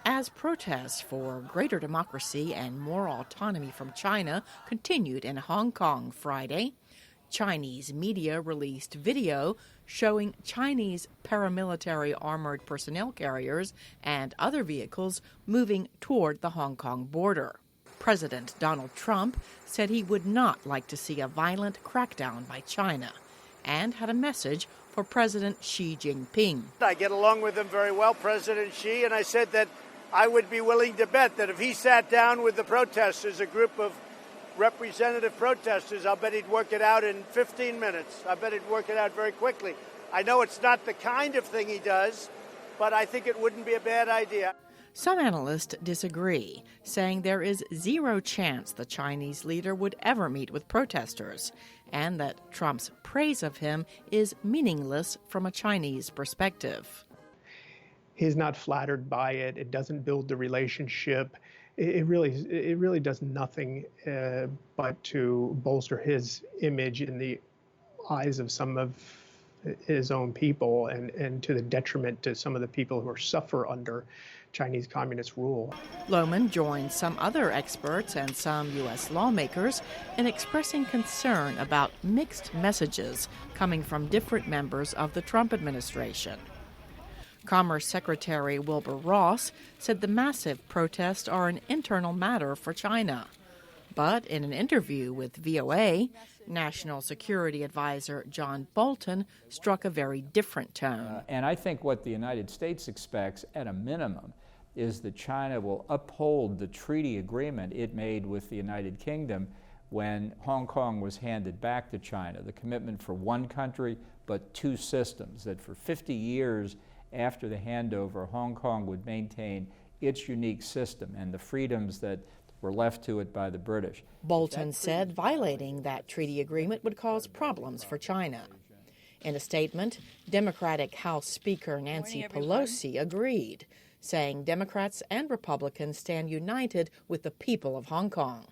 As protests for greater democracy and more autonomy from China continued in Hong Kong Friday, Chinese media released video showing Chinese paramilitary armored personnel carriers and other vehicles moving toward the Hong Kong border. President Donald Trump said he would not like to see a violent crackdown by China and had a message for President Xi Jinping. I get along with him very well, President Xi, and I said that I would be willing to bet that if he sat down with the protesters, a group of representative protesters, I'll bet he'd work it out in 15 minutes. I bet he'd work it out very quickly. I know it's not the kind of thing he does, but I think it wouldn't be a bad idea. Some analysts disagree, saying there is zero chance the Chinese leader would ever meet with protesters, and that Trump's praise of him is meaningless from a Chinese perspective. He's not flattered by it. It doesn't build the relationship. It really does nothing but to bolster his image in the eyes of some of his own people and to the detriment to some of the people who suffer under Chinese communist rule. Lohman joined some other experts and some U.S. lawmakers in expressing concern about mixed messages coming from different members of the Trump administration. Commerce Secretary Wilbur Ross said the massive protests are an internal matter for China. But in an interview with VOA, National Security Advisor John Bolton struck a very different tone. And I think what the United States expects, at a minimum, is that China will uphold the treaty agreement it made with the United Kingdom when Hong Kong was handed back to China, the commitment for one country but two systems, that for 50 years after the handover, Hong Kong would maintain its unique system and the freedoms that were left to it by the British. Bolton said violating that treaty agreement would cause problems for China. In a statement, Democratic House Speaker Nancy Pelosi agreed, saying Democrats and Republicans stand united with the people of Hong Kong.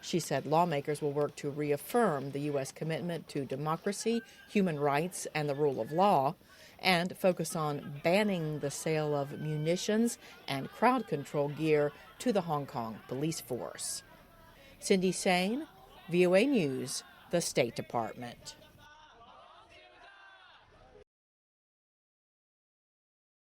She said lawmakers will work to reaffirm the U.S. commitment to democracy, human rights, and the rule of law, and focus on banning the sale of munitions and crowd control gear to the Hong Kong police force. Cindy Saine, VOA News, the State Department.